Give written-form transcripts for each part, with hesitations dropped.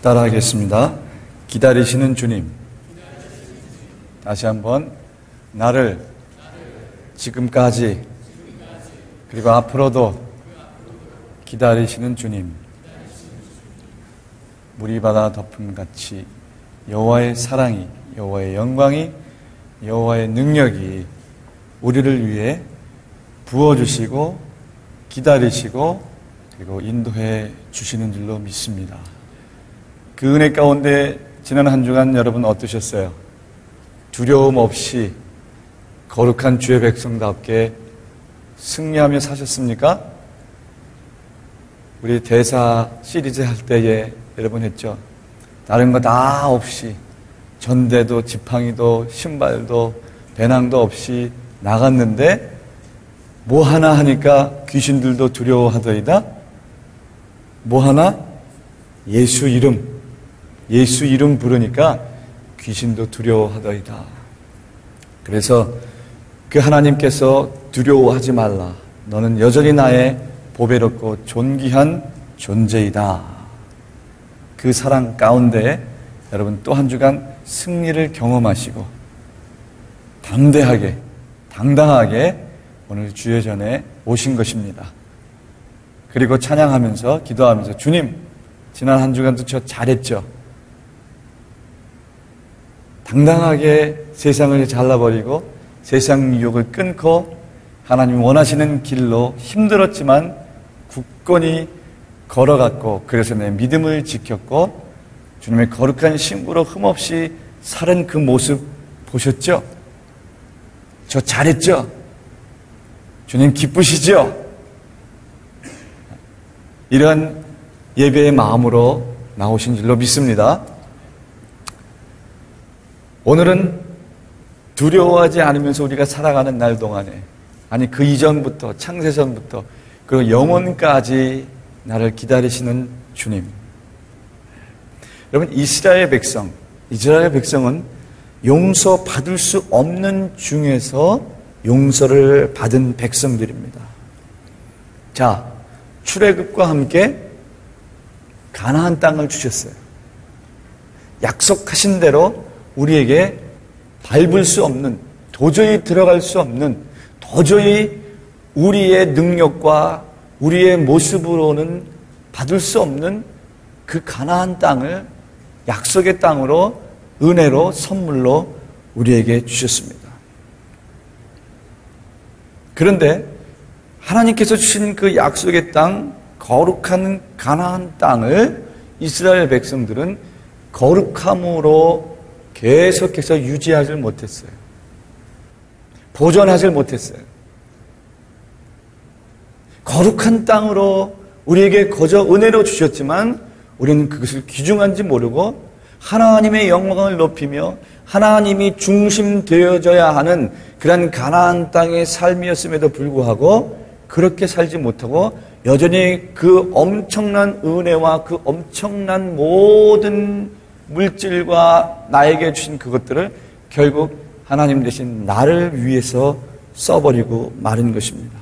따라하겠습니다. 기다리시는 주님. 다시 한번 나를 지금까지 그리고 앞으로도 기다리시는 주님. 물이 바다 덮음같이 여호와의 사랑이, 여호와의 영광이, 여호와의 능력이 우리를 위해 부어주시고 기다리시고 그리고 인도해 주시는 줄로 믿습니다. 그 은혜 가운데 지난 한 주간 여러분 어떠셨어요? 두려움 없이 거룩한 주의 백성답게 승리하며 사셨습니까? 우리 대사 시리즈 할 때에 여러분 했죠. 다른 거 다 없이 전대도 지팡이도 신발도 배낭도 없이 나갔는데 뭐 하나 하니까 귀신들도 두려워하더이다. 뭐 하나? 예수 이름 부르니까 귀신도 두려워하더이다. 그래서 그 하나님께서 두려워하지 말라. 너는 여전히 나의 보배롭고 존귀한 존재이다. 그 사랑 가운데 여러분 또 한 주간 승리를 경험하시고 담대하게 당당하게 오늘 주의 전에 오신 것입니다. 그리고 찬양하면서 기도하면서 주님 지난 한 주간도 저 잘했죠. 당당하게 세상을 잘라버리고 세상 유혹을 끊고 하나님 원하시는 길로 힘들었지만 굳건히 걸어갔고 그래서 내 믿음을 지켰고 주님의 거룩한 신부로 흠없이 살은 그 모습 보셨죠? 저 잘했죠? 주님 기쁘시죠? 이런 예배의 마음으로 나오신 줄로 믿습니다. 오늘은 두려워하지 않으면서 우리가 살아가는 날 동안에 아니 그 이전부터 창세전부터 그리고 영원까지 나를 기다리시는 주님. 여러분 이스라엘 백성은 용서받을 수 없는 중에서 용서를 받은 백성들입니다. 자, 출애굽과 함께 가나안 땅을 주셨어요. 약속하신 대로 우리에게 밟을 수 없는, 도저히 들어갈 수 없는, 도저히 우리의 능력과 우리의 모습으로는 받을 수 없는 그 가나안 땅을 약속의 땅으로 은혜로 선물로 우리에게 주셨습니다. 그런데 하나님께서 주신 그 약속의 땅, 거룩한 가나안 땅을 이스라엘 백성들은 거룩함으로 계속해서 유지하지 못했어요. 보존하지 못했어요. 거룩한 땅으로 우리에게 거저 은혜로 주셨지만 우리는 그것을 귀중한지 모르고 하나님의 영광을 높이며 하나님이 중심되어져야 하는 그런 가나안 땅의 삶이었음에도 불구하고 그렇게 살지 못하고 여전히 그 엄청난 은혜와 그 엄청난 모든 물질과 나에게 주신 그것들을 결국 하나님 대신 나를 위해서 써버리고 마른 것입니다.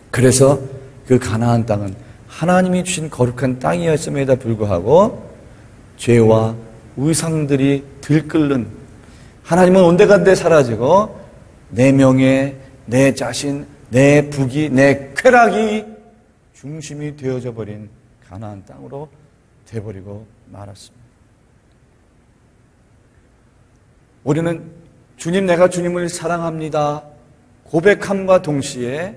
그래서 그 가나안 땅은 하나님이 주신 거룩한 땅이었음에도 불구하고 죄와 우상들이 들끓는 하나님은 온데간데 사라지고 내 명예, 내 자신, 내 부귀, 내 쾌락이 중심이 되어져 버린 가나안 땅으로 돼버리고 말았습니다. 우리는 주님 내가 주님을 사랑합니다 고백함과 동시에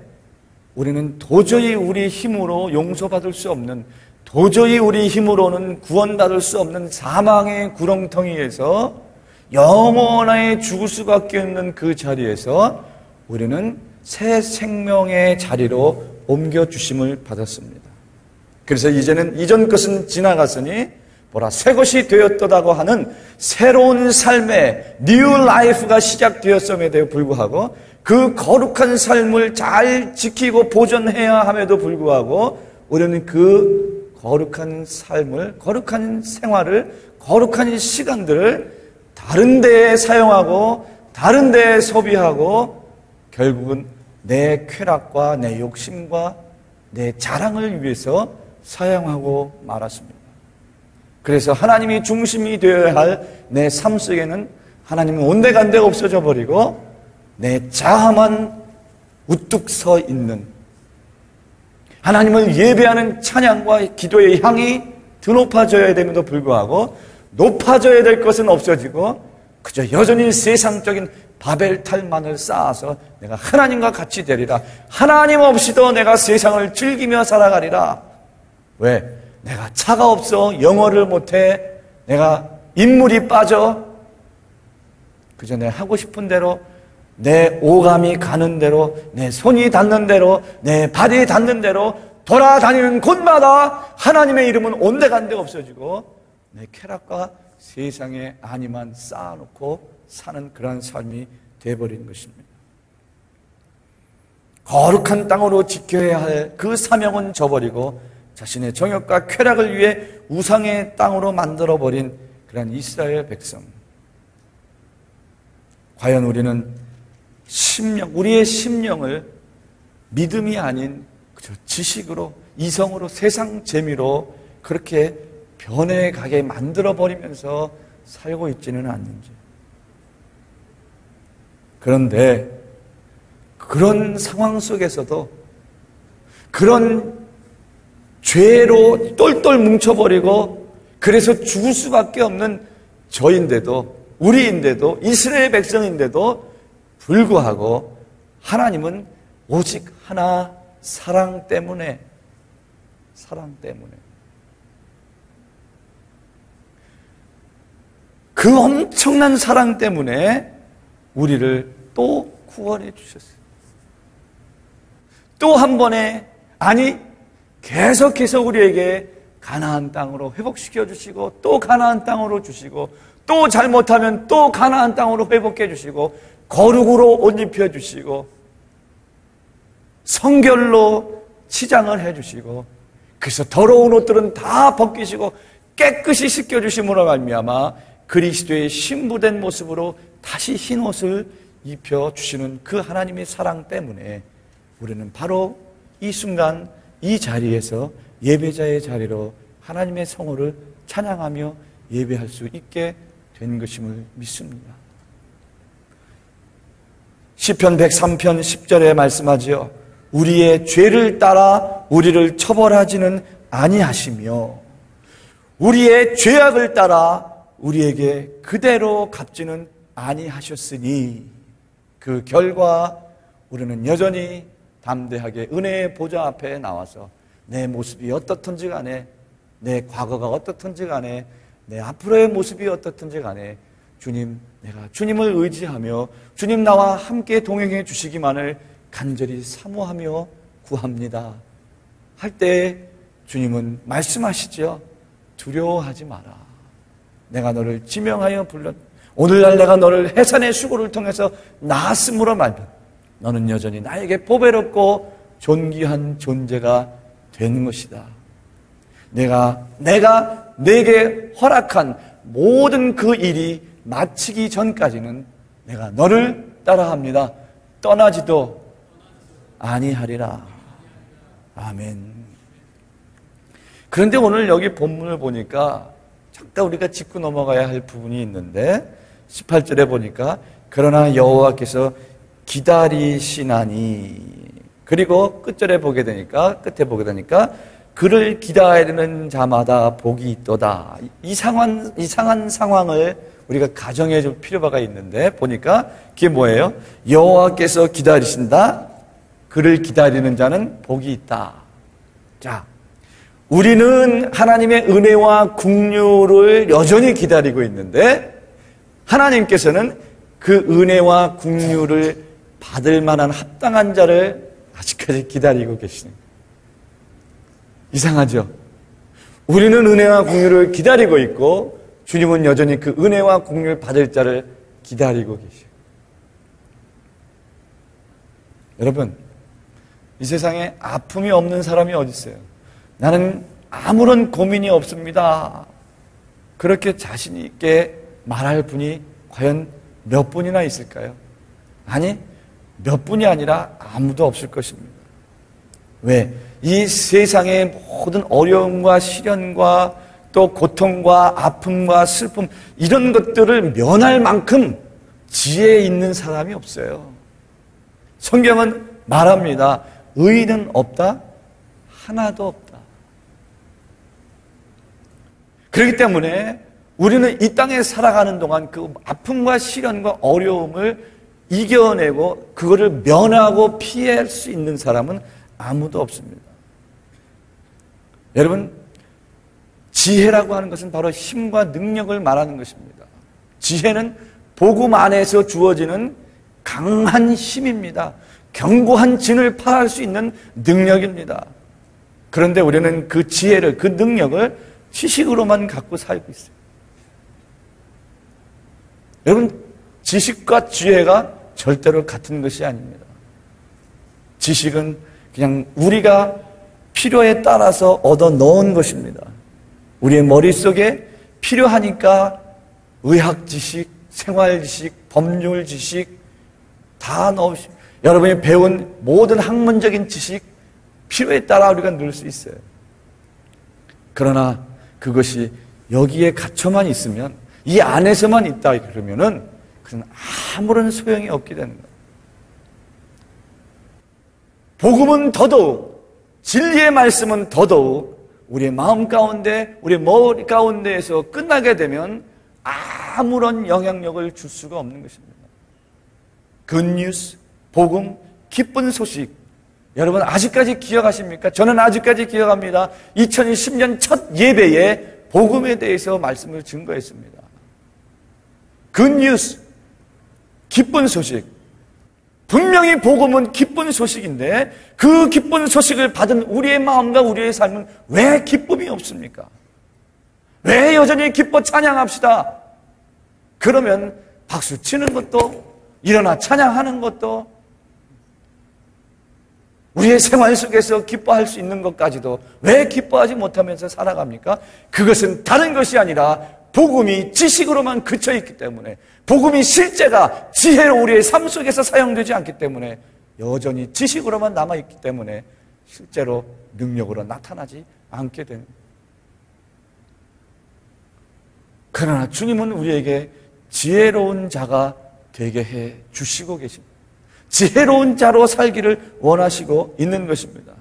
우리는 도저히 우리 힘으로 용서받을 수 없는 도저히 우리 힘으로는 구원받을 수 없는 사망의 구렁텅이에서 영원하게 죽을 수밖에 없는 그 자리에서 우리는 새 생명의 자리로 옮겨주심을 받았습니다. 그래서 이제는 이전 것은 지나갔으니 보라 새 것이 되었다고 하는 새로운 삶의 뉴 라이프가 시작되었음에도 불구하고 그 거룩한 삶을 잘 지키고 보존해야 함에도 불구하고 우리는 그 거룩한 삶을, 거룩한 생활을, 거룩한 시간들을 다른 데에 사용하고 다른 데에 소비하고 결국은 내 쾌락과 내 욕심과 내 자랑을 위해서 사용하고 말았습니다. 그래서 하나님이 중심이 되어야 할 내 삶 속에는 하나님은 온데간데가 없어져 버리고 내 자아만 우뚝 서 있는, 하나님을 예배하는 찬양과 기도의 향이 더 높아져야 됨에도 불구하고 높아져야 될 것은 없어지고 그저 여전히 세상적인 바벨탈만을 쌓아서 내가 하나님과 같이 되리라, 하나님 없이도 내가 세상을 즐기며 살아가리라. 왜? 내가 차가 없어, 영어를 못해, 내가 인물이 빠져, 그저 내 하고 싶은 대로, 내 오감이 가는 대로, 내 손이 닿는 대로, 내 발이 닿는 대로 돌아다니는 곳마다 하나님의 이름은 온데간데 없어지고 내 쾌락과 세상의 안위만 쌓아놓고 사는 그런 삶이 되어버린 것입니다. 거룩한 땅으로 지켜야 할 그 사명은 저버리고 자신의 정욕과 쾌락을 위해 우상의 땅으로 만들어버린 그런 이스라엘 백성. 과연 우리는 우리의 심령을 믿음이 아닌 그저 지식으로, 이성으로, 세상 재미로 그렇게 변해가게 만들어버리면서 살고 있지는 않는지. 그런데 그런 상황 속에서도 그런 죄로 똘똘 뭉쳐버리고 그래서 죽을 수밖에 없는 저인데도, 우리인데도, 이스라엘 백성인데도 불구하고 하나님은 오직 하나, 사랑 때문에 그 엄청난 사랑 때문에 우리를 또 구원해 주셨어요. 또 한 번에, 아니 계속해서 우리에게 가나안 땅으로 회복시켜 주시고 또 가나안 땅으로 주시고 또 잘못하면 또 가나안 땅으로 회복해 주시고 거룩으로 옷 입혀 주시고 성결로 치장을 해 주시고 그래서 더러운 옷들은 다 벗기시고 깨끗이 씻겨 주심으로 말미암아 그리스도의 신부된 모습으로 다시 흰 옷을 입혀 주시는 그 하나님의 사랑 때문에 우리는 바로 이 순간 이 자리에서 예배자의 자리로 하나님의 성호를 찬양하며 예배할 수 있게 된 것임을 믿습니다. 시편 103편 10절에 말씀하지요. 우리의 죄를 따라 우리를 처벌하지는 아니하시며 우리의 죄악을 따라 우리에게 그대로 갚지는 아니하셨으니 그 결과 우리는 여전히 담대하게 은혜의 보좌 앞에 나와서 내 모습이 어떻든지 간에, 내 과거가 어떻든지 간에, 내 앞으로의 모습이 어떻든지 간에 주님, 내가 주님을 의지하며 주님 나와 함께 동행해 주시기만을 간절히 사모하며 구합니다 할 때 주님은 말씀하시죠. 두려워하지 마라. 내가 너를 지명하여 불렀. 오늘날 내가 너를 해산의 수고를 통해서 낳았으므로 말미암아 너는 여전히 나에게 보배롭고 존귀한 존재가 되는 것이다. 내가 내게 허락한 모든 그 일이 마치기 전까지는 내가 너를 따라합니다. 떠나지도 아니하리라. 아멘. 그런데 오늘 여기 본문을 보니까 잠깐 우리가 짚고 넘어가야 할 부분이 있는데 18절에 보니까 그러나 여호와께서 기다리시나니, 그리고 끝에 보게 되니까 그를 기다리는 자마다 복이 있도다. 이상한 상황을 우리가 가정해 줄 필요가 있는데 보니까 그게 뭐예요? 여호와께서 기다리신다. 그를 기다리는 자는 복이 있다. 자, 우리는 하나님의 은혜와 긍휼을 여전히 기다리고 있는데 하나님께서는 그 은혜와 긍휼을 받을 만한 합당한 자를 아직까지 기다리고 계시는 거예요. 이상하죠? 우리는 은혜와 긍휼을 기다리고 있고 주님은 여전히 그 은혜와 긍휼을 받을 자를 기다리고 계셔요. 여러분, 이 세상에 아픔이 없는 사람이 어디 있어요? 나는 아무런 고민이 없습니다. 그렇게 자신 있게 말할 분이 과연 몇 분이나 있을까요? 아니, 몇 분이 아니라 아무도 없을 것입니다. 왜? 이 세상의 모든 어려움과 시련과 또 고통과 아픔과 슬픔 이런 것들을 면할 만큼 지혜 있는 사람이 없어요. 성경은 말합니다. 의인은 없다? 하나도 없다. 그렇기 때문에 우리는 이 땅에 살아가는 동안 그 아픔과 시련과 어려움을 이겨내고 그거를 면하고 피할 수 있는 사람은 아무도 없습니다. 여러분, 지혜라고 하는 것은 바로 힘과 능력을 말하는 것입니다. 지혜는 복음 안에서 주어지는 강한 힘입니다. 견고한 진을 파할 수 있는 능력입니다. 그런데 우리는 그 지혜를, 그 능력을 지식으로만 갖고 살고 있어요. 여러분, 지식과 지혜가 절대로 같은 것이 아닙니다. 지식은 그냥 우리가 필요에 따라서 얻어 넣은 것입니다. 우리의 머릿속에 필요하니까 의학 지식, 생활 지식, 법률 지식 다 넣으시고 여러분이 배운 모든 학문적인 지식 필요에 따라 우리가 넣을 수 있어요. 그러나 그것이 여기에 갇혀만 있으면 이 안에서만 있다 그러면은 그건 아무런 소용이 없게 되는 거예요. 복음은 더더욱 진리의 말씀은 더더욱 우리의 마음 가운데, 우리의 머리 가운데에서 끝나게 되면 아무런 영향력을 줄 수가 없는 것입니다. 굿뉴스, 복음, 기쁜 소식. 여러분 아직까지 기억하십니까? 저는 아직까지 기억합니다. 2010년 첫 예배에 복음에 대해서 말씀을 증거했습니다. 굿뉴스, 기쁜 소식. 분명히 복음은 기쁜 소식인데 그 기쁜 소식을 받은 우리의 마음과 우리의 삶은 왜 기쁨이 없습니까? 왜 여전히 기뻐 찬양합시다. 그러면 박수 치는 것도 일어나 찬양하는 것도 우리의 생활 속에서 기뻐할 수 있는 것까지도 왜 기뻐하지 못하면서 살아갑니까? 그것은 다른 것이 아니라 복음이 지식으로만 그쳐있기 때문에 복음이 실제가 지혜로 우리의 삶 속에서 사용되지 않기 때문에 여전히 지식으로만 남아있기 때문에 실제로 능력으로 나타나지 않게 되는 거예요. 그러나 주님은 우리에게 지혜로운 자가 되게 해 주시고 계십니다. 지혜로운 자로 살기를 원하시고 있는 것입니다.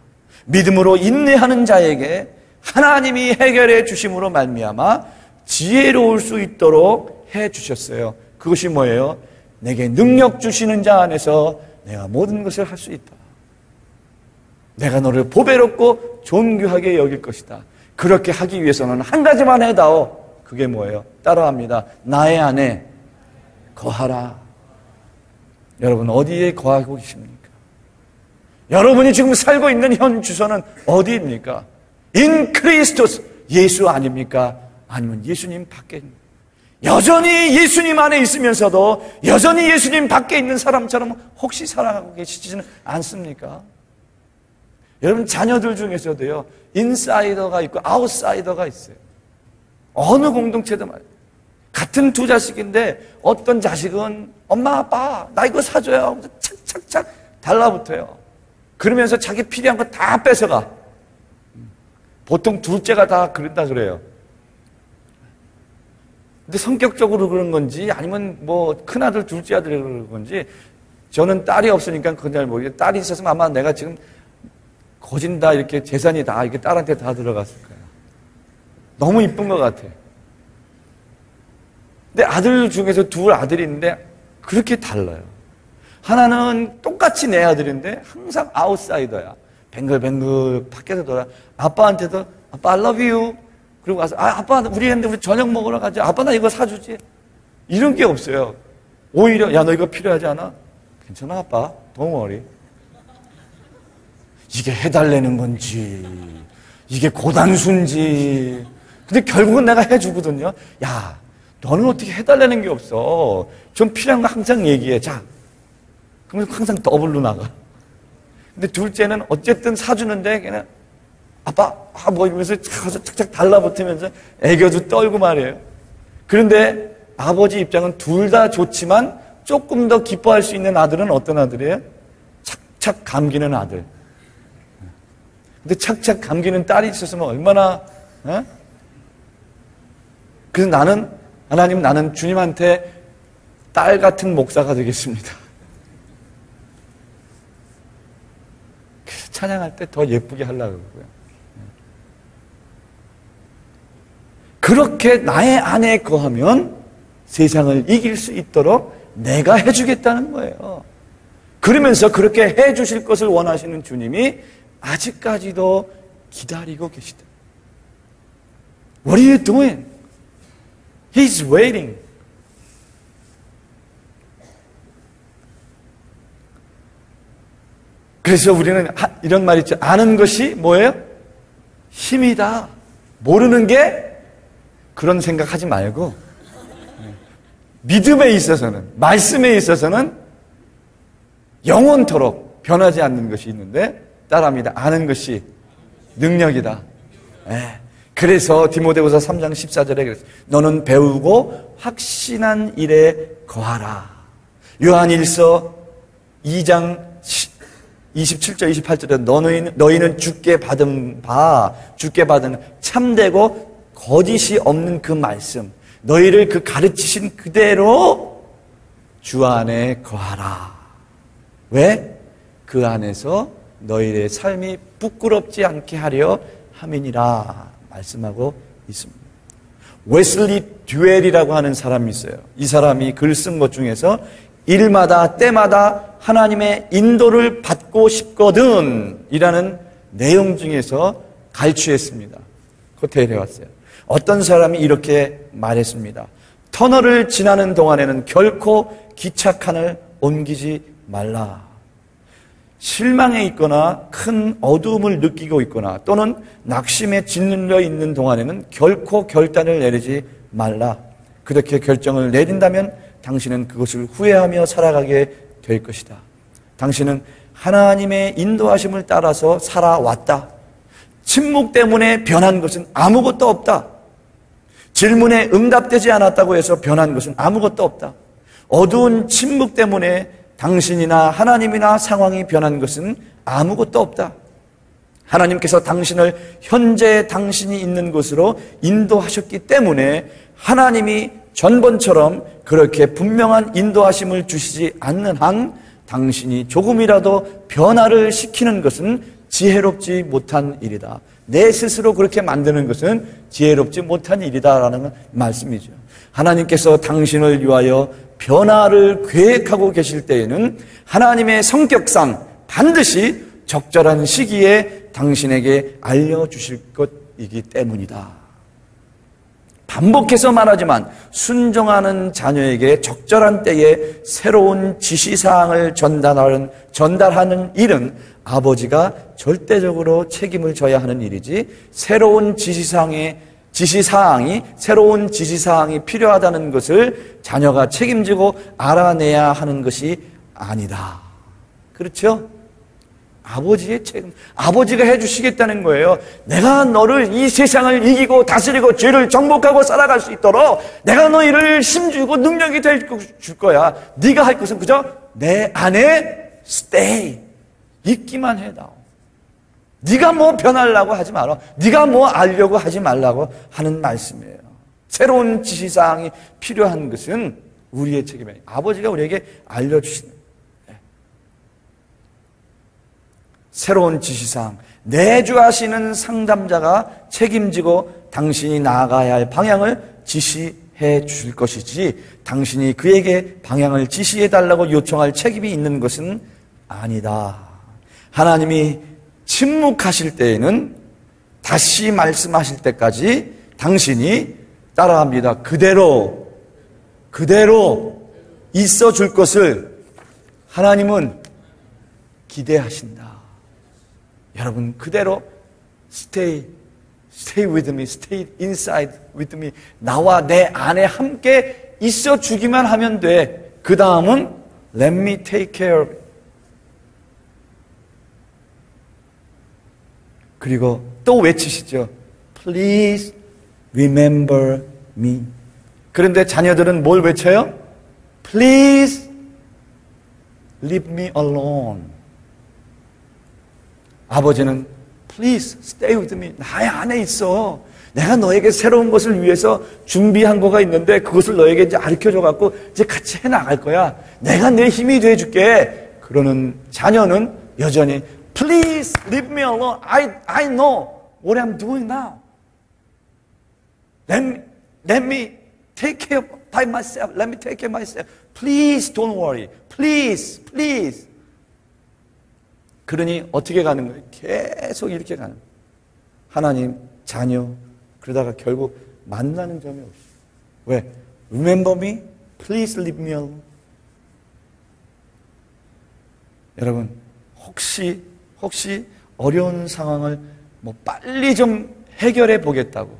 믿음으로 인내하는 자에게 하나님이 해결해 주심으로 말미암아 지혜로울 수 있도록 해 주셨어요. 그것이 뭐예요? 내게 능력 주시는 자 안에서 내가 모든 것을 할 수 있다. 내가 너를 보배롭고 존귀하게 여길 것이다. 그렇게 하기 위해서는 한 가지만 해다오. 그게 뭐예요? 따라합니다. 나의 안에 거하라. 여러분 어디에 거하고 계십니까? 여러분이 지금 살고 있는 현 주소는 어디입니까? 인 크리스토스, 예수 아닙니까? 아니면 예수님 밖에 있는, 여전히 예수님 안에 있으면서도 여전히 예수님 밖에 있는 사람처럼 혹시 살아가고 계시지는 않습니까? 여러분 자녀들 중에서도요 인사이더가 있고 아웃사이더가 있어요. 어느 공동체도 말이에요. 같은 두 자식인데 어떤 자식은 엄마 아빠 나 이거 사줘요 착착착 달라붙어요. 그러면서 자기 필요한 거 다 뺏어가. 보통 둘째가 다 그런다 그래요. 근데 성격적으로 그런 건지 아니면 뭐 큰아들 둘째 아들이 그런 건지 저는 딸이 없으니까 그건 잘 모르겠어요. 딸이 있었으면 아마 내가 지금 거진 다 이렇게 재산이 다 이렇게 딸한테 다 들어갔을 거예요. 너무 이쁜 것 같아요. 근데 아들 중에서 둘 아들이 있는데 그렇게 달라요. 하나는 똑같이 내 아들인데 항상 아웃사이더야. 뱅글뱅글 밖에서 돌아. 아빠한테도 아빠 I love you. 그리고 가서 아빠 우리 저녁 먹으러 가자. 아빠 나 이거 사주지. 이런 게 없어요. 오히려 야 너 이거 필요하지 않아? 괜찮아 아빠. Don't worry. 이게 해달라는 건지 이게 고단수인지 근데 결국은 내가 해주거든요. 야 너는 어떻게 해달라는 게 없어. 좀 필요한 거 항상 얘기해. 자 그러면 항상 더블로 나가. 근데 둘째는 어쨌든 사주는데 그냥 아빠 뭐 이러면서 가서 착착 달라붙으면서 애교도 떨고 말이에요. 그런데 아버지 입장은 둘 다 좋지만 조금 더 기뻐할 수 있는 아들은 어떤 아들이에요? 착착 감기는 아들. 근데 착착 감기는 딸이 있었으면 얼마나 그래서 하나님 나는 주님한테 딸 같은 목사가 되겠습니다. 그래서 찬양할 때 더 예쁘게 하려고 그러고요. 그렇게 나의 안에 거하면 세상을 이길 수 있도록 내가 해주겠다는 거예요. 그러면서 그렇게 해주실 것을 원하시는 주님이 아직까지도 기다리고 계시다. What are you doing? He's waiting. 그래서 우리는 이런 말 있죠. 아는 것이 뭐예요? 힘이다. 모르는 게 그런 생각하지 말고 믿음에 있어서는, 말씀에 있어서는 영원토록 변하지 않는 것이 있는데 따라합니다. 아는 것이 능력이다. 그래서 디모데후서 3장 14절에 그랬어요. 너는 배우고 확신한 일에 거하라. 요한일서 2장 27절 28절에 너희는 주께 받은 참되고 거짓이 없는 그 말씀, 너희를 그 가르치신 그대로 주 안에 거하라. 왜? 그 안에서 너희의 삶이 부끄럽지 않게 하려 함이니라 말씀하고 있습니다. 웨슬리 듀엘이라고 하는 사람이 있어요. 이 사람이 글 쓴 것 중에서 일마다 때마다 하나님의 인도를 받고 싶거든 이라는 내용 중에서 갈취했습니다. 코테일해 왔어요. 어떤 사람이 이렇게 말했습니다. 터널을 지나는 동안에는 결코 기차칸을 옮기지 말라. 실망해 있거나 큰 어두움을 느끼고 있거나 또는 낙심에 짓눌려 있는 동안에는 결코 결단을 내리지 말라. 그렇게 결정을 내린다면 당신은 그것을 후회하며 살아가게 될 것이다. 당신은 하나님의 인도하심을 따라서 살아왔다. 침묵 때문에 변한 것은 아무것도 없다. 질문에 응답되지 않았다고 해서 변한 것은 아무것도 없다. 어두운 침묵 때문에 당신이나 하나님이나 상황이 변한 것은 아무것도 없다. 하나님께서 당신을 현재 당신이 있는 곳으로 인도하셨기 때문에 하나님이 전번처럼 그렇게 분명한 인도하심을 주시지 않는 한 당신이 조금이라도 변화를 시키는 것은 지혜롭지 못한 일이다. 내 스스로 그렇게 만드는 것은 지혜롭지 못한 일이다라는 말씀이죠. 하나님께서 당신을 위하여 변화를 계획하고 계실 때에는 하나님의 성격상 반드시 적절한 시기에 당신에게 알려주실 것이기 때문이다. 반복해서 말하지만 순종하는 자녀에게 적절한 때에 새로운 지시사항을 전달하는 일은 아버지가 절대적으로 책임을 져야 하는 일이지, 새로운 지시사항이 필요하다는 것을 자녀가 책임지고 알아내야 하는 것이 아니다. 그렇죠? 아버지의 책임, 아버지가 해주시겠다는 거예요. 내가 너를 이 세상을 이기고 다스리고 죄를 정복하고 살아갈 수 있도록 내가 너희를 힘주고 능력이 줄 거야. 네가 할 것은 그저 내 안에 stay, 있기만 해다오. 네가 뭐 변하려고 하지 마라. 네가 뭐 알려고 하지 말라고 하는 말씀이에요. 새로운 지시사항이 필요한 것은 우리의 책임이에요. 아버지가 우리에게 알려주시는 새로운 지시사항, 내주하시는 상담자가 책임지고 당신이 나아가야 할 방향을 지시해 주실 것이지, 당신이 그에게 방향을 지시해 달라고 요청할 책임이 있는 것은 아니다. 하나님이 침묵하실 때에는 다시 말씀하실 때까지 당신이 따라합니다. 그대로 있어 줄 것을 하나님은 기대하신다. 여러분, 그대로 stay with me, stay inside with me. 나와 내 안에 함께 있어 주기만 하면 돼. 그 다음은 let me take care of it. 그리고 또 외치시죠. Please remember me. 그런데 자녀들은 뭘 외쳐요? Please leave me alone. 아버지는 Please stay with me. 나의 안에 있어. 내가 너에게 새로운 것을 위해서 준비한 거가 있는데 그것을 너에게 이제 가르쳐줘 갖고 이제 같이 해나갈 거야. 내가 내 힘이 돼줄게. 그러는 자녀는 여전히 Please leave me alone. I know what I'm doing now. Let me take care by myself. Let me take care of myself. Please don't worry. Please, please. 그러니 어떻게 가는 거예요? 계속 이렇게 가는 거예요. 하나님, 자녀, 그러다가 결국 만나는 점이 없어요. 왜? Remember me? Please leave me alone. 여러분, 혹시 어려운 상황을 뭐 빨리 좀 해결해 보겠다고,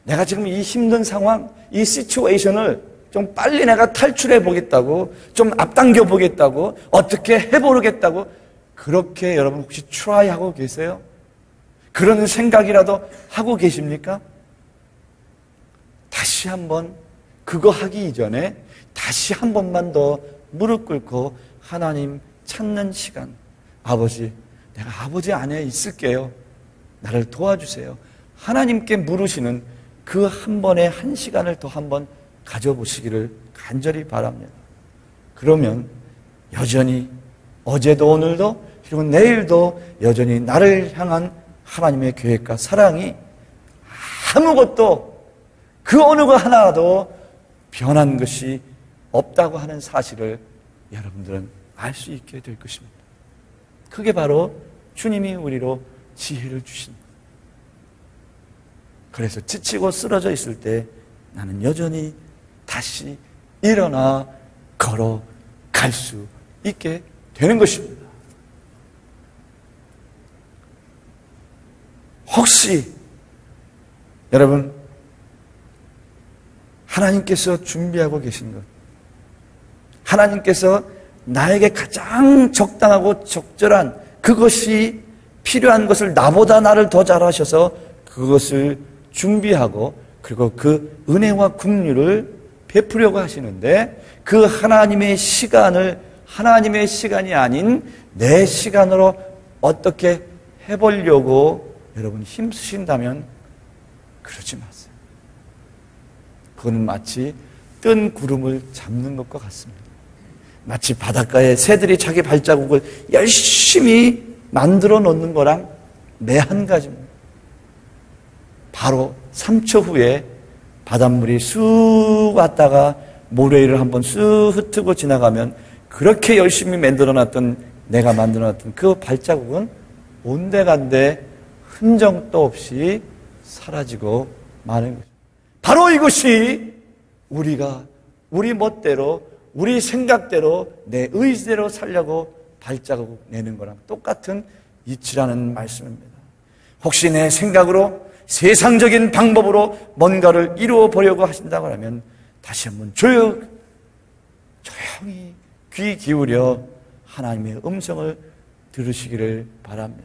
내가 지금 이 힘든 상황, 이 시츄에이션을 좀 빨리 내가 탈출해 보겠다고, 좀 앞당겨 보겠다고, 어떻게 해보겠다고, 그렇게 여러분 혹시 트라이 하고 계세요? 그런 생각이라도 하고 계십니까? 다시 한번 그거 하기 이전에 다시 한 번만 더 무릎 꿇고 하나님 찾는 시간. 아버지, 내가 아버지 안에 있을게요. 나를 도와주세요. 하나님께 물으시는 그 한 번의 한 시간을 더 한번 가져보시기를 간절히 바랍니다. 그러면 여전히 어제도 오늘도 그리고 내일도 여전히 나를 향한 하나님의 계획과 사랑이 아무것도 그 어느 것 하나도 변한 것이 없다고 하는 사실을 여러분들은 알 수 있게 될 것입니다. 그게 바로 주님이 우리로 지혜를 주십니다. 그래서 지치고 쓰러져 있을 때 나는 여전히 다시 일어나 걸어갈 수 있게 되는 것입니다. 혹시 여러분 하나님께서 준비하고 계신 것, 하나님께서 나에게 가장 적당하고 적절한 그것이 필요한 것을 나보다 나를 더 잘하셔서 그것을 준비하고 그리고 그 은혜와 긍휼을 베푸려고 하시는데 그 하나님의 시간을 하나님의 시간이 아닌 내 시간으로 어떻게 해보려고 여러분 힘쓰신다면 그러지 마세요. 그거는 마치 뜬 구름을 잡는 것과 같습니다. 마치 바닷가에 새들이 자기 발자국을 열심히 만들어 놓는 거랑 매 한 가지입니다. 바로 3초 후에 바닷물이 쑥 왔다가 모래를 한번 쑥 흩트고 지나가면 그렇게 열심히 만들어놨던 내가 만들어놨던 그 발자국은 온데간데 흔적도 없이 사라지고 마는 거죠. 바로 이것이 우리가 우리 멋대로 우리 생각대로 내 의지대로 살려고 발자국 내는 거랑 똑같은 이치라는 말씀입니다. 혹시 내 생각으로 세상적인 방법으로 뭔가를 이루어 보려고 하신다고 하면 다시 한번 조용히 귀 기울여 하나님의 음성을 들으시기를 바랍니다.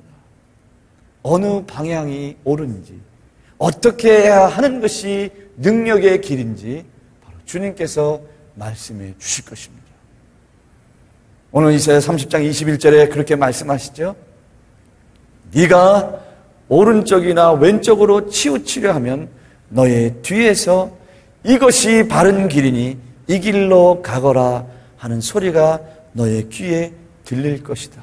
어느 방향이 옳은지, 어떻게 해야 하는 것이 능력의 길인지 바로 주님께서 말씀해 주실 것입니다. 오늘 이사야 30장 21절에 그렇게 말씀하시죠. 네가 오른쪽이나 왼쪽으로 치우치려 하면 너의 뒤에서 이것이 바른 길이니 이 길로 가거라 하는 소리가 너의 귀에 들릴 것이다.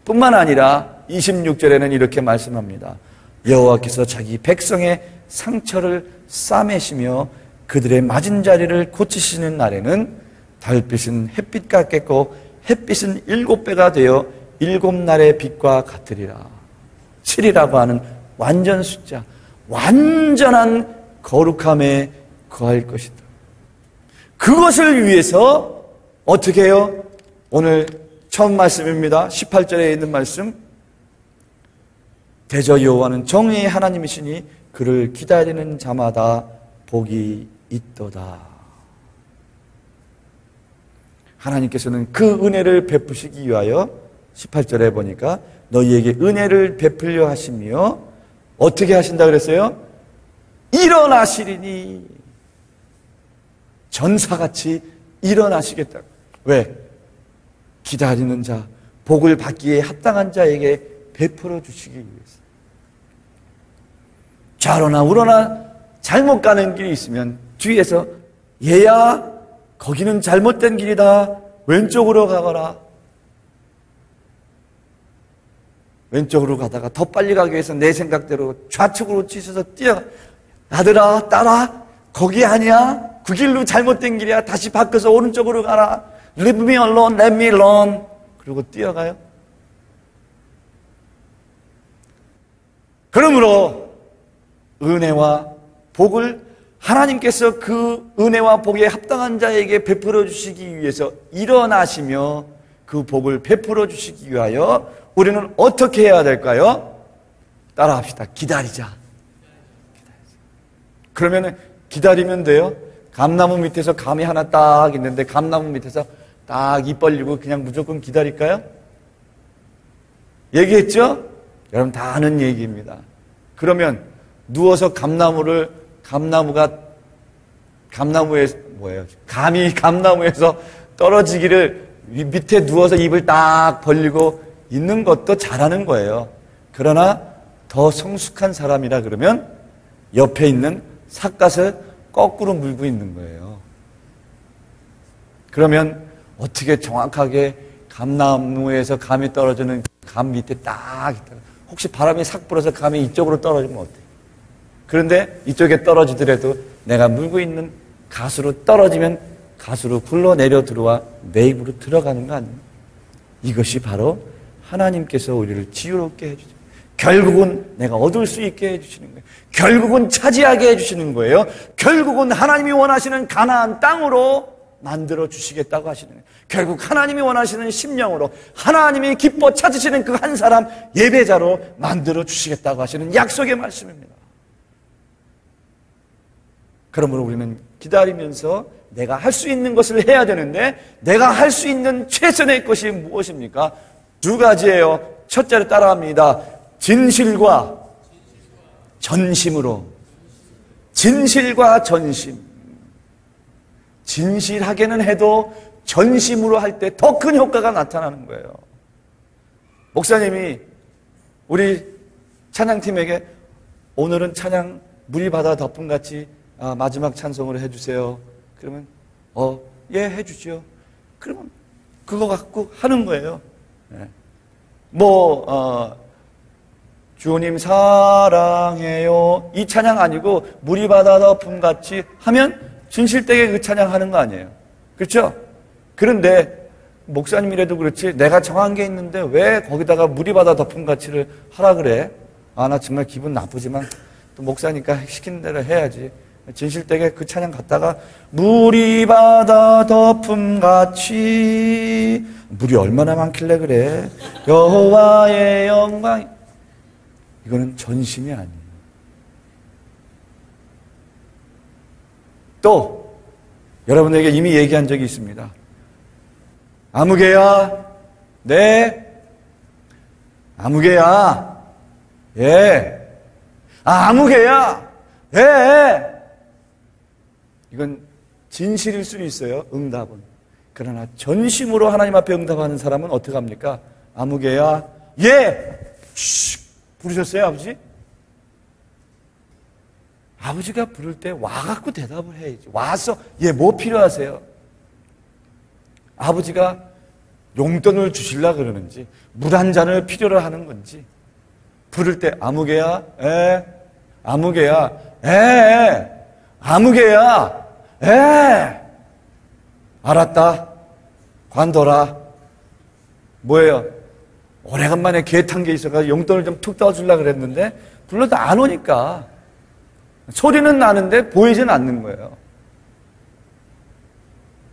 뿐만 아니라 26절에는 이렇게 말씀합니다. 여호와께서 자기 백성의 상처를 싸매시며 그들의 맞은 자리를 고치시는 날에는 달빛은 햇빛 같겠고 햇빛은 7배가 되어 7날의 빛과 같으리라. 7이라고 하는 완전 숫자, 완전한 거룩함에 거할 것이다. 그것을 위해서 어떻게 해요? 오늘 처음 말씀입니다. 18절에 있는 말씀. 대저 여호와는 정의의 하나님이시니 그를 기다리는 자마다 복이 있도다. 하나님께서는 그 은혜를 베푸시기 위하여 18절에 보니까 너희에게 은혜를 베풀려 하시며 어떻게 하신다 그랬어요? 일어나시리니 전사같이 일어나시겠다. 왜? 기다리는 자, 복을 받기에 합당한 자에게 베풀어 주시기 위해서. 좌로나 우로나 잘못 가는 길이 있으면 뒤에서 얘야 거기는 잘못된 길이다. 왼쪽으로 가거라. 왼쪽으로 가다가 더 빨리 가기 위해서 내 생각대로 좌측으로 치셔서 뛰어. 아들아 딸아 거기 아니야. 그 길로 잘못된 길이야. 다시 바꿔서 오른쪽으로 가라. Leave me alone, let me alone. 그리고 뛰어가요. 그러므로 은혜와 복을 하나님께서 그 은혜와 복에 합당한 자에게 베풀어 주시기 위해서 일어나시며 그 복을 베풀어 주시기 위하여 우리는 어떻게 해야 될까요? 따라합시다. 기다리자. 그러면 기다리면 돼요. 감나무 밑에서 감이 하나 딱 있는데 감나무 밑에서 딱 입 벌리고 그냥 무조건 기다릴까요? 얘기했죠? 여러분 다 아는 얘기입니다. 그러면 누워서 감이 감나무에서 떨어지기를 밑에 누워서 입을 딱 벌리고 있는 것도 잘하는 거예요. 그러나 더 성숙한 사람이라 그러면 옆에 있는 삿갓을 거꾸로 물고 있는 거예요. 그러면 어떻게 정확하게 감나무에서 감이 떨어지는 감 밑에 딱 있다가 혹시 바람이 싹 불어서 감이 이쪽으로 떨어지면 어때요? 그런데 이쪽에 떨어지더라도 내가 물고 있는 갓으로 떨어지면 갓으로 굴러내려 들어와 내 입으로 들어가는 거 아니에요? 이것이 바로 하나님께서 우리를 지혜롭게 해주죠. 결국은 내가 얻을 수 있게 해주시는 거예요. 결국은 차지하게 해주시는 거예요. 결국은 하나님이 원하시는 가나안 땅으로 만들어 주시겠다고 하시는 거예요. 결국 하나님이 원하시는 심령으로 하나님이 기뻐 찾으시는 그 한 사람 예배자로 만들어 주시겠다고 하시는 약속의 말씀입니다. 그러므로 우리는 기다리면서 내가 할 수 있는 것을 해야 되는데 내가 할 수 있는 최선의 것이 무엇입니까? 두 가지예요. 첫째로 따라합니다. 진실과 전심으로. 진실과 전심. 진실하게는 해도 전심으로 할 때 더 큰 효과가 나타나는 거예요. 목사님이 우리 찬양팀에게 오늘은 찬양 물이 바다 덮음같이 마지막 찬송으로 해주세요. 그러면 예 해주죠. 그러면 그거 갖고 하는 거예요. 주님 사랑해요 이 찬양 아니고 물이 바다 덮음같이 하면 진실되게 그 찬양 하는 거 아니에요. 그렇죠? 그런데 목사님이라도 그렇지 내가 정한 게 있는데 왜 거기다가 물이 바다 덮음같이를 하라 그래? 나 정말 기분 나쁘지만 또 목사니까 시키는 대로 해야지. 진실되게 그 찬양 갖다가 물이 바다 덮음같이 물이 얼마나 많길래 그래? 여호와의 영광. 이거는 전심이 아니에요. 또 여러분에게 이미 얘기한 적이 있습니다. 아무개야, 네. 아무개야, 예. 아무개야, 예. 이건 진실일 수 있어요. 응답은. 그러나 전심으로 하나님 앞에 응답하는 사람은 어떻게 합니까? 아무개야, 예. 부르셨어요, 아버지? 아버지가 부를 때 와갖고 대답을 해야지. 와서 뭐 필요하세요? 아버지가 용돈을 주실라 그러는지 물 한 잔을 필요로 하는 건지 부를 때 아무개야, 에. 아무개야, 에. 아무개야, 에. 알았다. 관둬라. 뭐예요? 오래간만에 개 탄 게 있어서 용돈을 좀 툭 떠주려고 그랬는데 불러도 안 오니까 소리는 나는데 보이진 않는 거예요.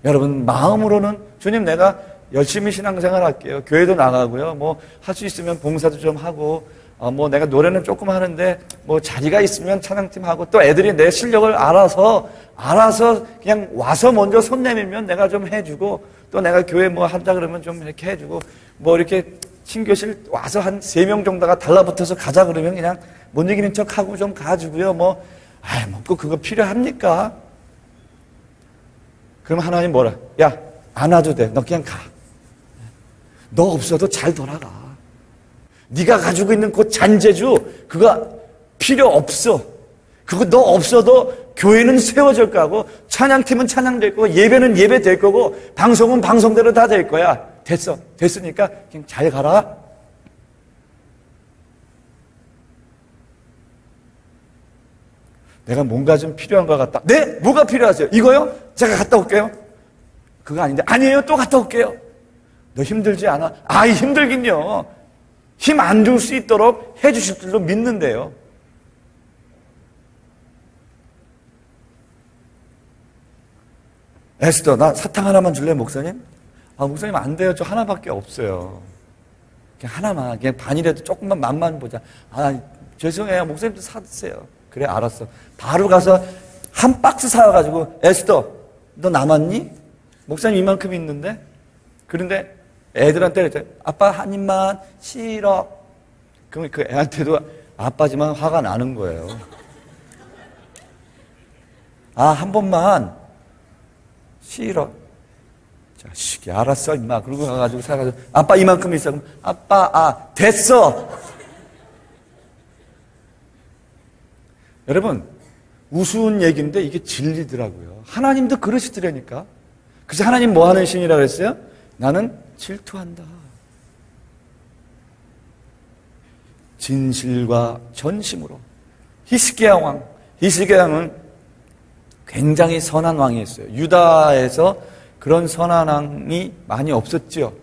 여러분 마음으로는 주님 내가 열심히 신앙생활 할게요. 교회도 나가고요. 뭐 할 수 있으면 봉사도 좀 하고 뭐 내가 노래는 조금 하는데 뭐 자리가 있으면 찬양팀 하고 또 애들이 내 실력을 알아서 그냥 와서 먼저 손 내밀면 내가 좀 해주고 또 내가 교회 뭐 한다 그러면 좀 이렇게 해주고 뭐 이렇게 신교실 와서 한 3명 정도가 달라붙어서 가자 그러면 그냥 못 이기는 척하고 좀 가주고요. 뭐 그거 필요합니까? 그럼 하나님 뭐라? 야, 안 와도 돼. 너 그냥 가. 너 없어도 잘 돌아가. 네가 가지고 있는 그 잔재주 그거 필요 없어. 그거 너 없어도 교회는 세워질 거고 찬양팀은 찬양될 거고 예배는 예배 될 거고 방송은 방송대로 다 될 거야. 됐으니까 그냥 잘 가라. 내가 뭔가 좀 필요한 것 같다. 네? 뭐가 필요하세요? 이거요? 제가 갔다 올게요. 그거 아닌데 아니에요. 또 갔다 올게요. 너 힘들지 않아? 아이 힘들긴요. 힘 안 줄 수 있도록 해주실 줄로 믿는데요. 에스더, 나 사탕 하나만 줄래, 목사님? 아, 목사님 안 돼요. 저 하나밖에 없어요. 그냥 하나만, 그냥 반이라도 조금만 맛만 보자. 아, 죄송해요. 목사님도 사드세요. 그래, 알았어. 바로 가서 한 박스 사와가지고, 에스더, 너 남았니? 목사님 이만큼 있는데? 그런데 애들한테 그랬더니, 아빠 한 입만 싫어. 그럼 그 애한테도 아빠지만 화가 나는 거예요. 아, 한 번만. 싫어. 자식이 알았어 임마. 그러고 가가지고 사가지고 아빠 이만큼 있어. 그럼 아빠 됐어. 여러분 우스운 얘기인데 이게 진리더라고요. 하나님도 그러시더라니까. 그래서 하나님 뭐 하는 신이라고 그랬어요? 나는 질투한다. 진실과 전심으로. 히스기야 왕은 굉장히 선한 왕이었어요. 유다에서 그런 선한 왕이 많이 없었죠.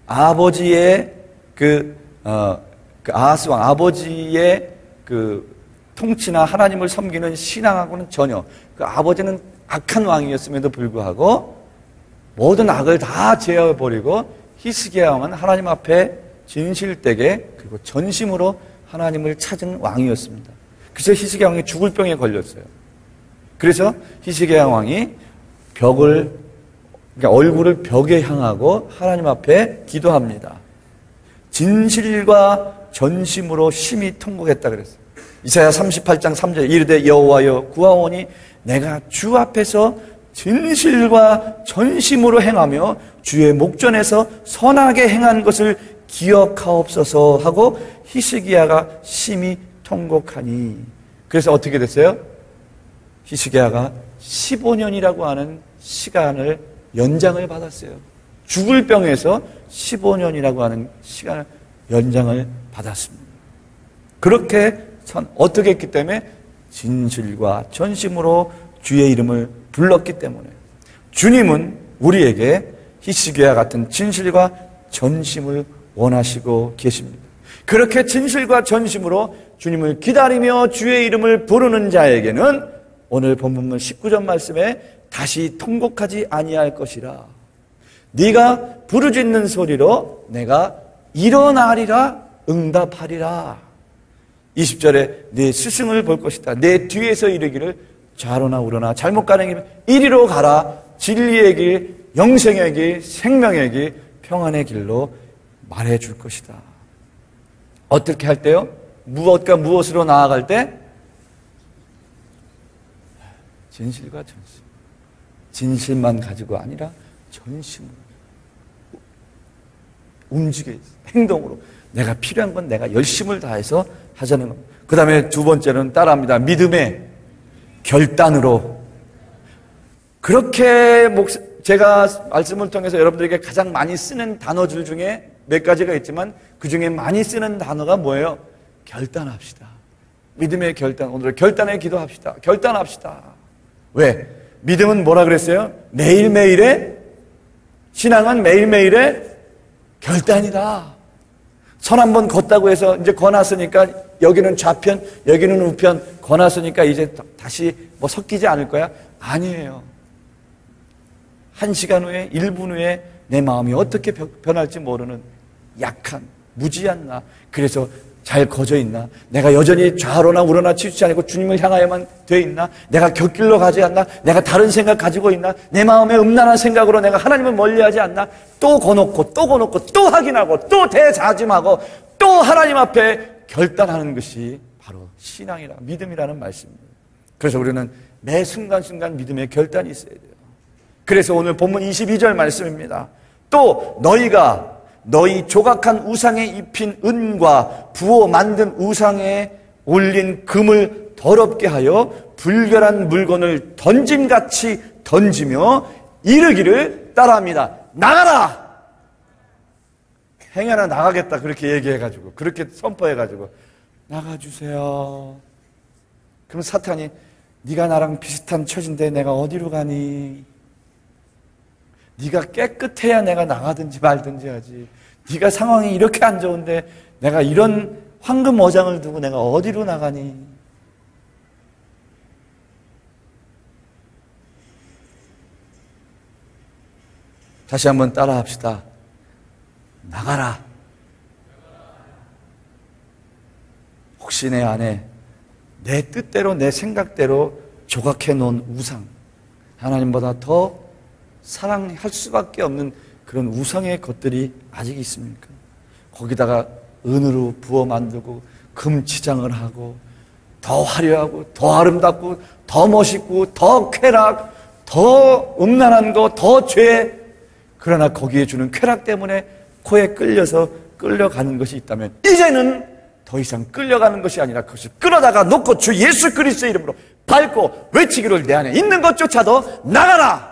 아버지의 그 아하스 왕 아버지의 그 통치나 하나님을 섬기는 신앙하고는 전혀. 그 아버지는 악한 왕이었음에도 불구하고 모든 악을 다 제어해버리고 히스기야 왕은 하나님 앞에 진실되게 그리고 전심으로 하나님을 찾은 왕이었습니다. 그래서 히스기야 왕이 죽을 병에 걸렸어요. 그래서 히스기야 왕이 그러니까 얼굴을 벽에 향하고 하나님 앞에 기도합니다. 진실과 전심으로 심히 통곡했다 그랬어요. 이사야 38장 3절 이르되 여호와여 구하오니 내가 주 앞에서 진실과 전심으로 행하며 주의 목전에서 선하게 행한 것을 기억하옵소서 하고 히스기야가 심히 통곡하니 그래서 어떻게 됐어요? 히스기야가 15년이라고 하는 시간을 연장을 받았어요. 죽을 병에서 15년이라고 하는 시간을 연장을 받았습니다. 그렇게 어떻게 했기 때문에 진실과 전심으로 주의 이름을 불렀기 때문에 주님은 우리에게 히스기야 같은 진실과 전심을 원하시고 계십니다. 그렇게 진실과 전심으로 주님을 기다리며 주의 이름을 부르는 자에게는 오늘 본문문 19절 말씀에 다시 통곡하지 아니할 것이라. 네가 부르짖는 소리로 내가 일어나리라 응답하리라. 20절에 네 스승을 볼 것이다. 내 뒤에서 이르기를 좌로나 우로나 잘못 가는 길 이리로 가라. 진리의 길, 영생의 길, 생명의 길, 평안의 길로 말해줄 것이다. 어떻게 할 때요? 무엇과 무엇으로 나아갈 때? 진실과 전심. 진실만 가지고 아니라 전심으로 움직여 행동으로 내가 필요한 건 내가 열심을 다해서 하자는 겁니다. 그 다음에 두 번째는 따라합니다. 믿음의 결단으로. 그렇게 제가 말씀을 통해서 여러분들에게 가장 많이 쓰는 단어들 중에 몇 가지가 있지만 그 중에 많이 쓰는 단어가 뭐예요? 결단합시다. 믿음의 결단. 오늘 결단에 기도합시다. 결단합시다. 왜? 믿음은 뭐라 그랬어요? 매일매일의 신앙은 매일매일의 결단이다. 선 한 번 걷다고 해서 이제 거놨으니까 여기는 좌편, 여기는 우편 거놨으니까 이제 다시 뭐 섞이지 않을 거야? 아니에요. 1시간 후에 1분 후에 내 마음이 어떻게 변할지 모르는 약한 무지한 나. 그래서 잘 거져 있나? 내가 여전히 좌로나 우로나 치우치지 않고 주님을 향하여만 돼 있나? 내가 곁길로 가지 않나? 내가 다른 생각 가지고 있나? 내 마음에 음란한 생각으로 내가 하나님을 멀리하지 않나? 또 거놓고 또 확인하고 또 대자짐하고 또 하나님 앞에 결단하는 것이 바로 신앙이라 믿음이라는 말씀입니다. 그래서 우리는 매 순간순간 믿음의 결단이 있어야 돼요. 그래서 오늘 본문 22절 말씀입니다. 또 너희가 너희 조각한 우상에 입힌 은과 부어 만든 우상에 올린 금을 더럽게 하여 불결한 물건을 던짐같이 던지며 이르기를 따라합니다. 나가라! 행여나 나가겠다 그렇게 얘기해가지고 그렇게 선포해가지고 나가주세요. 그럼 사탄이 네가 나랑 비슷한 처지인데 내가 어디로 가니? 네가 깨끗해야 내가 나가든지 말든지 하지. 네가 상황이 이렇게 안 좋은데 내가 이런 황금 어장을 두고 내가 어디로 나가니? 다시 한번 따라 합시다. 나가라. 혹시 내 안에 내 뜻대로 내 생각대로 조각해 놓은 우상, 하나님보다 더 사랑할 수밖에 없는 그런 우상의 것들이 아직 있습니까? 거기다가 은으로 부어 만들고 금치장을 하고 더 화려하고 더 아름답고 더 멋있고 더 쾌락, 더 음란한 거, 더 죄. 그러나 거기에 주는 쾌락 때문에 코에 끌려서 끌려가는 것이 있다면 이제는 더 이상 끌려가는 것이 아니라 그것을 끌어다가 놓고 주 예수 그리스도의 이름으로 밟고 외치기를 내 안에 있는 것조차도 나가라!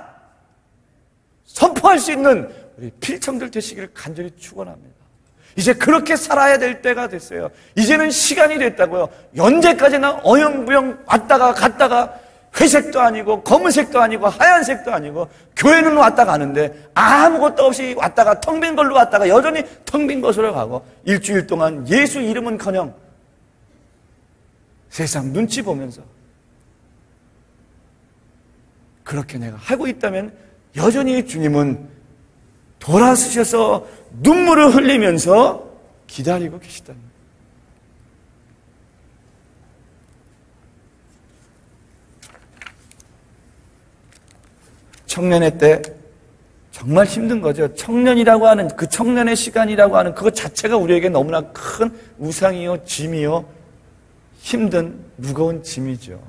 선포할 수 있는 우리 필청들 되시기를 간절히 축원합니다. 이제 그렇게 살아야 될 때가 됐어요. 이제는 시간이 됐다고요. 언제까지나 어영부영 왔다가 갔다가 회색도 아니고 검은색도 아니고 하얀색도 아니고 교회는 왔다 가는데 아무것도 없이 왔다가 텅 빈 걸로 왔다가 여전히 텅 빈 것으로 가고 일주일 동안 예수 이름은커녕 세상 눈치 보면서 그렇게 내가 하고 있다면 여전히 주님은 돌아서셔서 눈물을 흘리면서 기다리고 계시다는 거예요. 청년의 때 정말 힘든 거죠. 청년이라고 하는 그 청년의 시간이라고 하는 그것 자체가 우리에게 너무나 큰 우상이요 짐이요 힘든 무거운 짐이죠.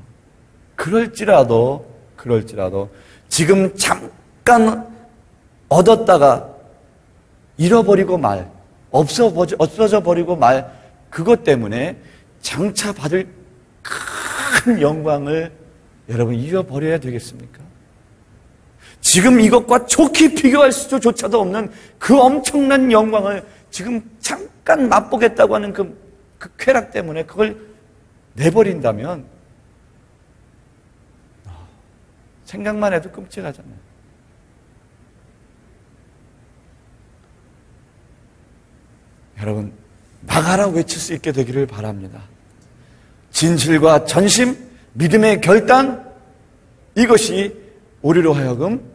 그럴지라도 지금 잠깐 얻었다가 잃어버리고 말, 없어져 버리고 말, 그것 때문에 장차 받을 큰 영광을 여러분 잃어버려야 되겠습니까? 지금 이것과 좋게 비교할 수조차도 없는 그 엄청난 영광을 지금 잠깐 맛보겠다고 하는 그 쾌락 때문에 그걸 내버린다면 생각만 해도 끔찍하잖아요. 여러분, 나가라 외칠 수 있게 되기를 바랍니다. 진실과 전심, 믿음의 결단, 이것이 우리로 하여금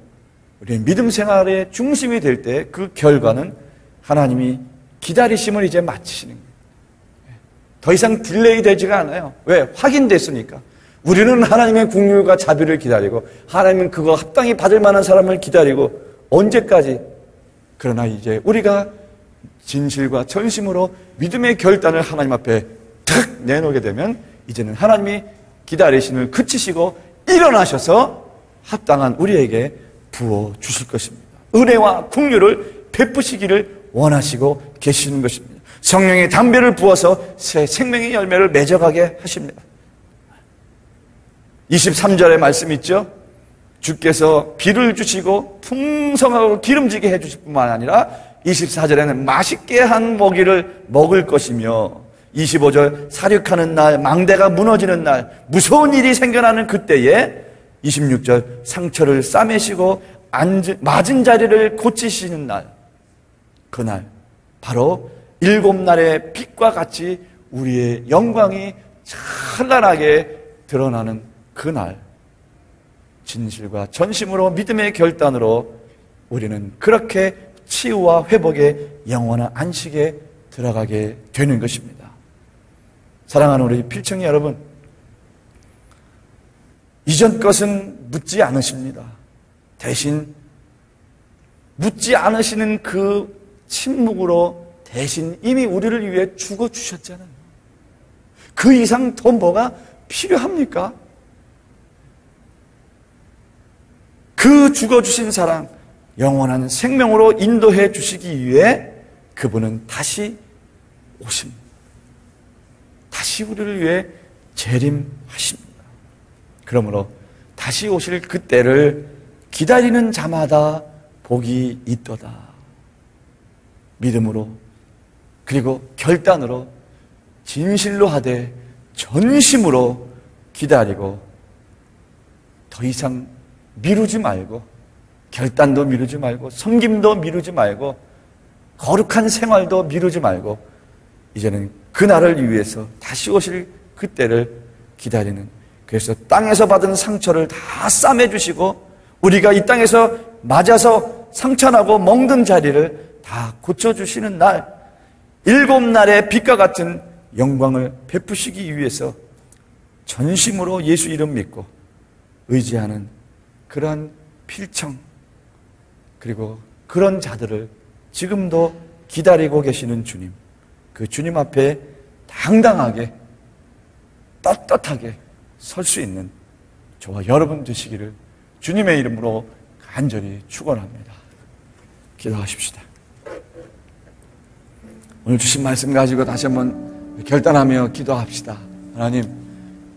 우리의 믿음 생활의 중심이 될 때 그 결과는 하나님이 기다리심을 이제 마치시는 거예요. 더 이상 딜레이 되지가 않아요. 왜? 확인됐으니까. 우리는 하나님의 긍휼과 자비를 기다리고 하나님은 그거 합당히 받을 만한 사람을 기다리고 언제까지? 그러나 이제 우리가 진실과 전심으로 믿음의 결단을 하나님 앞에 탁 내놓게 되면 이제는 하나님이 기다리심을 그치시고 일어나셔서 합당한 우리에게 부어주실 것입니다. 은혜와 긍휼을 베푸시기를 원하시고 계시는 것입니다. 성령의 담배를 부어서 새 생명의 열매를 맺어가게 하십니다. 23절에 말씀 있죠? 주께서 비를 주시고 풍성하고 기름지게 해주실 뿐만 아니라 24절에는 맛있게 한 먹이를 먹을 것이며 25절 사륙하는 날, 망대가 무너지는 날, 무서운 일이 생겨나는 그때에 26절 상처를 싸매시고 맞은 자리를 고치시는 날, 그날 바로 7날의 빛과 같이 우리의 영광이 찬란하게 드러나는 그날, 진실과 전심으로 믿음의 결단으로 우리는 그렇게 치유와 회복의 영원한 안식에 들어가게 되는 것입니다. 사랑하는 우리 필청이 여러분, 이전 것은 묻지 않으십니다. 대신 묻지 않으시는 그 침묵으로 대신 이미 우리를 위해 죽어주셨잖아요. 그 이상 더 뭐가 필요합니까? 그 죽어주신 사랑, 영원한 생명으로 인도해 주시기 위해 그분은 다시 오십니다. 다시 우리를 위해 재림하십니다. 그러므로 다시 오실 그때를 기다리는 자마다 복이 있도다. 믿음으로 그리고 결단으로 진실로 하되 전심으로 기다리고 더 이상 미루지 말고 결단도 미루지 말고 섬김도 미루지 말고 거룩한 생활도 미루지 말고 이제는 그날을 위해서 다시 오실 그때를 기다리는, 그래서 땅에서 받은 상처를 다 싸매주시고 우리가 이 땅에서 맞아서 상처나고 멍든 자리를 다 고쳐주시는 날, 7날의 빛과 같은 영광을 베푸시기 위해서 전심으로 예수 이름 믿고 의지하는 그런 필청, 그리고 그런 자들을 지금도 기다리고 계시는 주님, 그 주님 앞에 당당하게 떳떳하게 설 수 있는 저와 여러분 되시기를 주님의 이름으로 간절히 축원합니다. 기도하십시다. 오늘 주신 말씀 가지고 다시 한번 결단하며 기도합시다. 하나님,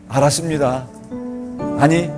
알았습니다. 아니,